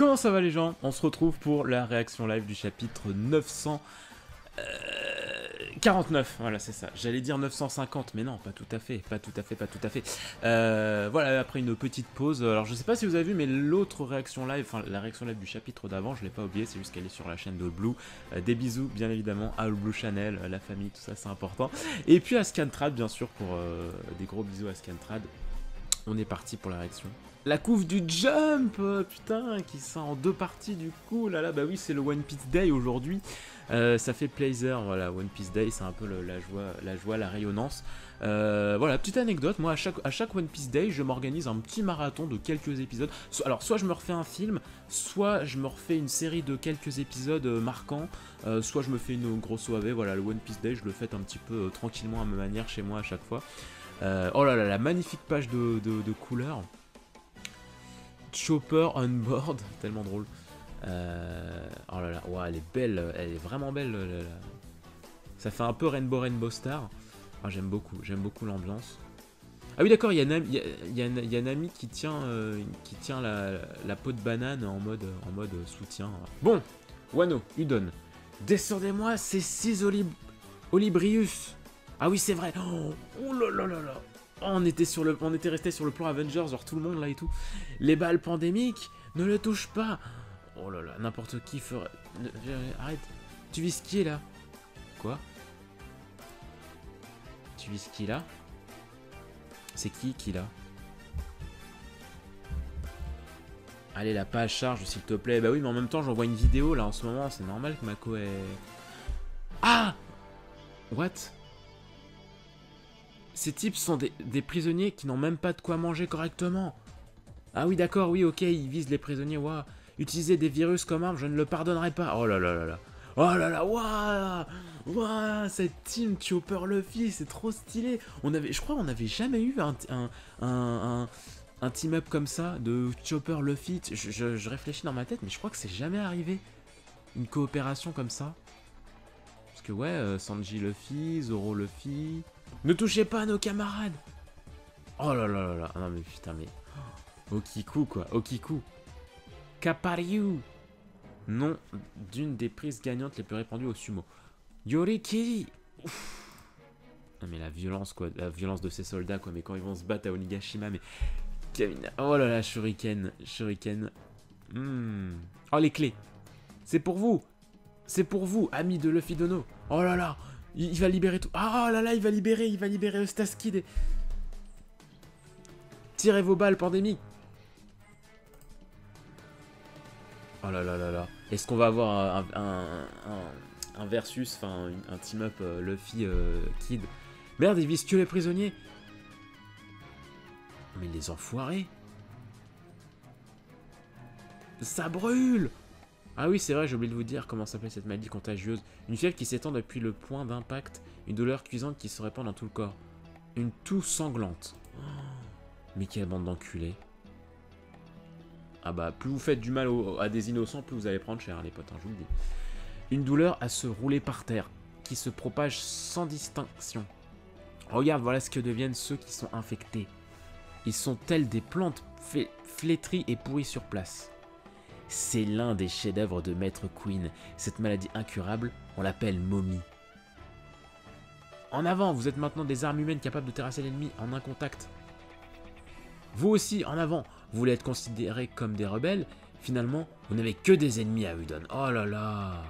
Comment ça va les gens? On se retrouve pour la réaction live du chapitre 949, voilà c'est ça. J'allais dire 950, mais non, pas tout à fait, pas tout à fait, pas tout à fait. Voilà, après une petite pause. Alors je sais pas si vous avez vu, mais l'autre réaction live, enfin la réaction live du chapitre d'avant, je l'ai pas oublié, c'est juste qu'elle est sur la chaîne de All Blue. Des bisous, bien évidemment, à All Blue Channel, la famille, tout ça, c'est important. Et puis à Scantrad, bien sûr, pour des gros bisous à Scantrad. On est parti pour la réaction. La couve du jump, putain, qui sort en deux parties du coup, là, bah oui, c'est le One Piece Day aujourd'hui. Ça fait plaisir, voilà, One Piece Day, c'est un peu la joie, la rayonnance. Voilà, petite anecdote, moi à chaque One Piece Day, je m'organise un petit marathon de quelques épisodes. Alors, soit je me refais un film, soit je me refais une série de quelques épisodes marquants, soit je me fais une grosse OAV, voilà, le One Piece Day, je le fais un petit peu tranquillement à ma manière chez moi à chaque fois. Oh là là, la magnifique page de couleurs. Chopper on board, tellement drôle. Oh là là, ouais, elle est belle, elle est vraiment belle. Ça fait un peu Rainbow Star. Ah, j'aime beaucoup l'ambiance. Ah oui, d'accord, il y a Nami qui tient la peau de banane en mode soutien. Bon, Wano, Udon. Descendez-moi ces 6 Olibrius. Ah oui, c'est vrai. Oh là là là là. Oh, on était resté sur le plan Avengers, genre tout le monde là et tout. Les balles pandémiques, ne le touche pas. Oh là là, n'importe qui ferait... Arrête. Tu vis qui là? Quoi? Tu vis qui là? C'est qui là? Allez, la page charge s'il te plaît. Bah oui, mais en même temps, j'envoie une vidéo là en ce moment. C'est normal que Mako est... Ah! What? Ces types sont des prisonniers qui n'ont même pas de quoi manger correctement. Ah oui, d'accord, oui, ok, ils visent les prisonniers, waouh. Utiliser des virus comme arme, je ne le pardonnerai pas. Oh là là là là. Oh là là, waouh. Waouh, cette team Chopper Luffy, c'est trop stylé. Je crois qu'on n'avait jamais eu un team-up comme ça, de Chopper Luffy. Je réfléchis dans ma tête, mais je crois que c'est jamais arrivé. Une coopération comme ça. Parce que ouais, Sanji Luffy, Zoro Luffy... Ne touchez pas à nos camarades. Oh là là là là. Non mais putain mais... Okiku quoi. Okiku. Kaparyu. Nom d'une des prises gagnantes les plus répandues au sumo. Yorikiri. Non mais la violence quoi. La violence de ces soldats quoi. Mais quand ils vont se battre à Onigashima mais... Kamina. Oh là là. Shuriken. Shuriken. Oh les clés. C'est pour vous. C'est pour vous, amis de Luffy Dono. Oh là là. Il va libérer tout. Ah là là, il va libérer Eustace-Kid. Tirez vos balles, pandémie. Oh là là là là. Est-ce qu'on va avoir un versus, enfin un team-up Luffy-Kid? Merde, ils visent que les prisonniers. Mais les enfoirés. Ça brûle. Ah oui, c'est vrai, j'ai oublié de vous dire comment s'appelait cette maladie contagieuse. Une fièvre qui s'étend depuis le point d'impact, une douleur cuisante qui se répand dans tout le corps. Une toux sanglante. Oh, mais quelle bande d'enculés. Ah bah, plus vous faites du mal à des innocents, plus vous allez prendre cher, les potes, hein, je vous le dis. Une douleur à se rouler par terre, qui se propage sans distinction. Regarde, voilà ce que deviennent ceux qui sont infectés. Ils sont tels des plantes flétries et pourries sur place. C'est l'un des chefs-d'œuvre de Maître Queen. Cette maladie incurable, on l'appelle momie. En avant, vous êtes maintenant des armes humaines capables de terrasser l'ennemi en un contact. Vous aussi, en avant, vous voulez être considérés comme des rebelles. Finalement, vous n'avez que des ennemis à Udon. Oh là là.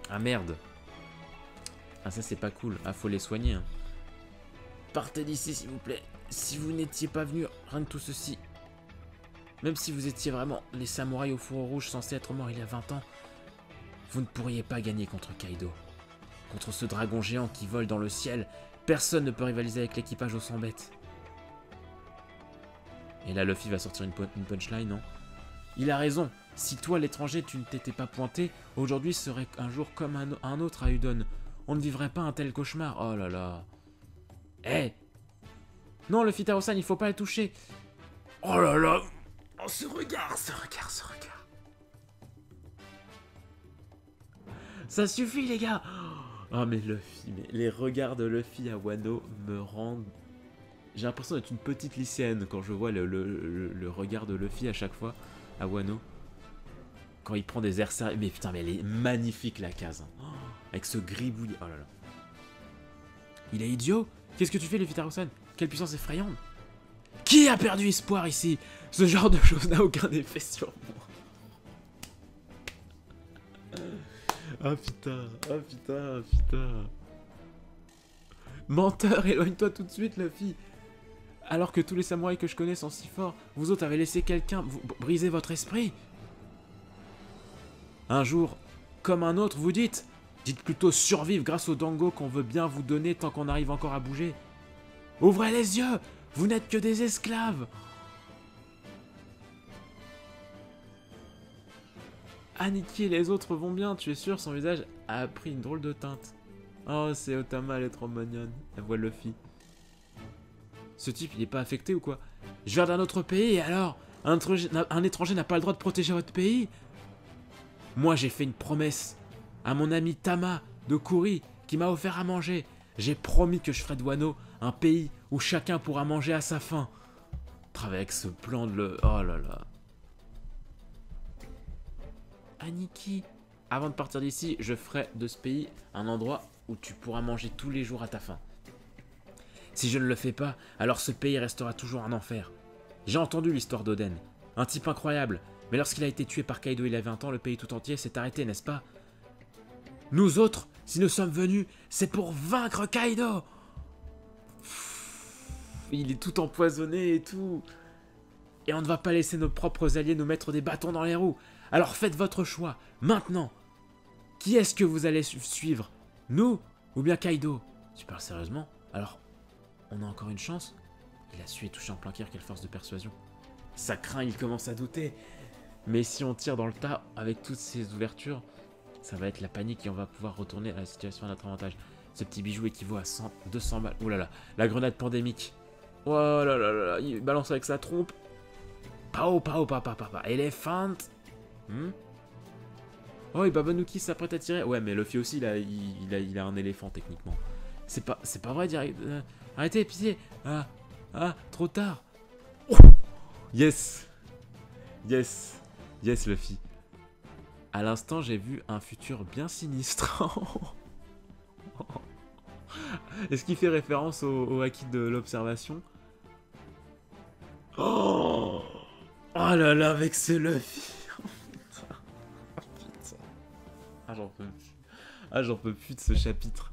Ah merde. Ah ça c'est pas cool. Ah faut les soigner. Hein. Partez d'ici s'il vous plaît. Si vous n'étiez pas venu, rien de tout ceci. Même si vous étiez vraiment les samouraïs au fourreau rouge censés être morts il y a 20 ans, vous ne pourriez pas gagner contre Kaido. Contre ce dragon géant qui vole dans le ciel, personne ne peut rivaliser avec l'équipage aux 100 bêtes. Et là, Luffy va sortir une punchline, non? Il a raison. Si toi, l'étranger, tu ne t'étais pas pointé, aujourd'hui serait un jour comme un autre à Udon. On ne vivrait pas un tel cauchemar. Oh là là. Eh hey. Non, Luffy Taro-san, il faut pas le toucher. Oh là là. Oh, ce regard. Ça suffit, les gars. Oh, mais Luffy, mais les regards de Luffy à Wano me rendent j'ai l'impression d'être une petite lycéenne quand je vois le regard de Luffy à chaque fois, à Wano. Quand il prend des airs sérieux. Mais putain, mais elle est magnifique la case. Hein. Oh, avec ce gribouillis. Oh là là. Il est idiot. Qu'est-ce que tu fais, Luffy Tarusan? Quelle puissance effrayante. Qui a perdu espoir ici? Ce genre de choses n'a aucun effet sur moi. Ah putain, ah putain, ah putain. Menteur, éloigne-toi tout de suite, Luffy. Alors que tous les samouraïs que je connais sont si forts, vous autres avez laissé quelqu'un briser votre esprit. Un jour, comme un autre, vous dites. Dites plutôt survivre grâce au dango qu'on veut bien vous donner tant qu'on arrive encore à bouger. Ouvrez les yeux, vous n'êtes que des esclaves. Aniki et les autres vont bien, tu es sûr? Son visage a pris une drôle de teinte. Oh, c'est Otama, elle est trop mignonne. Elle voit Luffy. Ce type, il est pas affecté ou quoi? Je viens d'un autre pays, et alors? Un étranger n'a pas le droit de protéger votre pays? Moi, j'ai fait une promesse à mon ami Tama de Kuri, qui m'a offert à manger. J'ai promis que je ferais de Wano un pays où chacun pourra manger à sa faim. Travaille avec ce plan de le... Oh là là. Aniki, avant de partir d'ici, je ferai de ce pays un endroit où tu pourras manger tous les jours à ta faim. Si je ne le fais pas, alors ce pays restera toujours un enfer. J'ai entendu l'histoire d'Oden. Un type incroyable. Mais lorsqu'il a été tué par Kaido il y a 20 ans, le pays tout entier s'est arrêté, n'est-ce pas? Nous autres, si nous sommes venus, c'est pour vaincre Kaido. Il est tout empoisonné et tout. Et on ne va pas laisser nos propres alliés nous mettre des bâtons dans les roues. Alors faites votre choix, maintenant. Qui est-ce que vous allez suivre? Nous ou bien Kaido? Tu parles sérieusement? Alors, on a encore une chance? Il a su et touché en plein cœur, quelle force de persuasion. Ça craint, il commence à douter. Mais si on tire dans le tas avec toutes ces ouvertures, ça va être la panique et on va pouvoir retourner à la situation à notre avantage. Ce petit bijou équivaut à 200 balles. Ouh là là, la grenade pandémique. Oh là là là, il balance avec sa trompe. Pao, pao, papa, papa. Elephant. Oh, et Babanuki s'apprête à tirer. Ouais, mais Luffy aussi, il a un éléphant techniquement. C'est pas vrai, direct. Arrêtez, pitié. Trop tard. Oh, yes. Yes. Yes, Luffy. À l'instant, j'ai vu un futur bien sinistre. Est-ce qu'il fait référence au acquis de l'observation? Oh là là, avec ce Luffy. J'en peux plus. J'en peux plus de ce chapitre.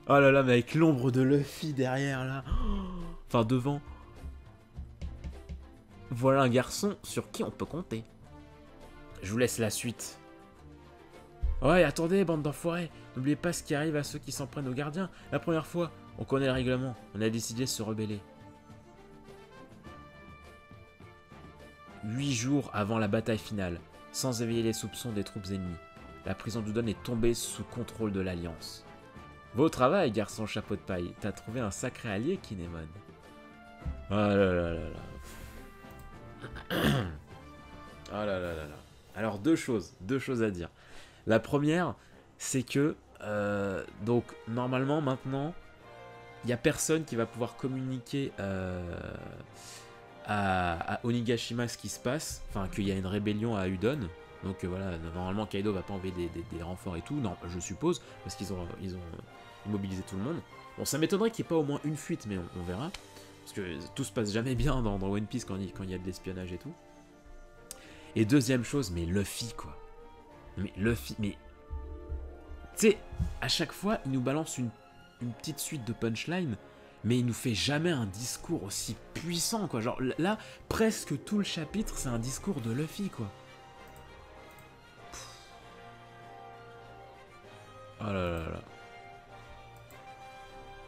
Oh là là, mais avec l'ombre de Luffy derrière, là. Enfin, devant. Voilà un garçon sur qui on peut compter. Je vous laisse la suite. Ouais, attendez, bande d'enfoirés. N'oubliez pas ce qui arrive à ceux qui s'en prennent aux gardiens. La première fois, on connaît le règlement. On a décidé de se rebeller. 8 jours avant la bataille finale, sans éveiller les soupçons des troupes ennemies, la prison d'Udon est tombée sous contrôle de l'Alliance. Beau travail, garçon chapeau de paille. T'as trouvé un sacré allié, Kinemon. Oh là là là là. Oh là là là là. Alors deux choses à dire. La première, c'est que donc normalement maintenant, il y a personne qui va pouvoir communiquer à Onigashima ce qui se passe, enfin qu'il y a une rébellion à Udon. Donc voilà, normalement Kaido va pas envoyer des renforts et tout, non, je suppose, parce qu'ils ont immobilisé tout le monde. Bon, ça m'étonnerait qu'il n'y ait pas au moins une fuite, mais on verra. Parce que tout se passe jamais bien dans One Piece quand il y a de l'espionnage et tout. Et deuxième chose, mais Luffy quoi. Mais Luffy, mais... Tu sais, à chaque fois, il nous balance une petite suite de punchline, mais il nous fait jamais un discours aussi puissant quoi. Genre là, presque tout le chapitre, c'est un discours de Luffy quoi. Oh là là là.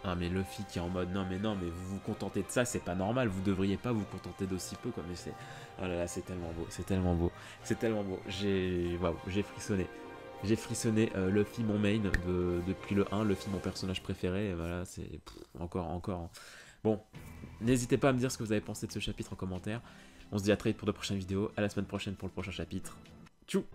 Ah mais Luffy qui est en mode non mais vous vous contentez de ça, c'est pas normal, vous devriez pas vous contenter d'aussi peu quoi. Mais c'est... Oh là là, c'est tellement beau, c'est tellement beau, c'est tellement beau. J'ai frissonné. J'ai frissonné. Luffy mon main depuis le 1, Luffy mon personnage préféré, et voilà, c'est encore. Bon, n'hésitez pas à me dire ce que vous avez pensé de ce chapitre en commentaire. On se dit à très vite pour de prochaines vidéos, à la semaine prochaine pour le prochain chapitre. Tchou.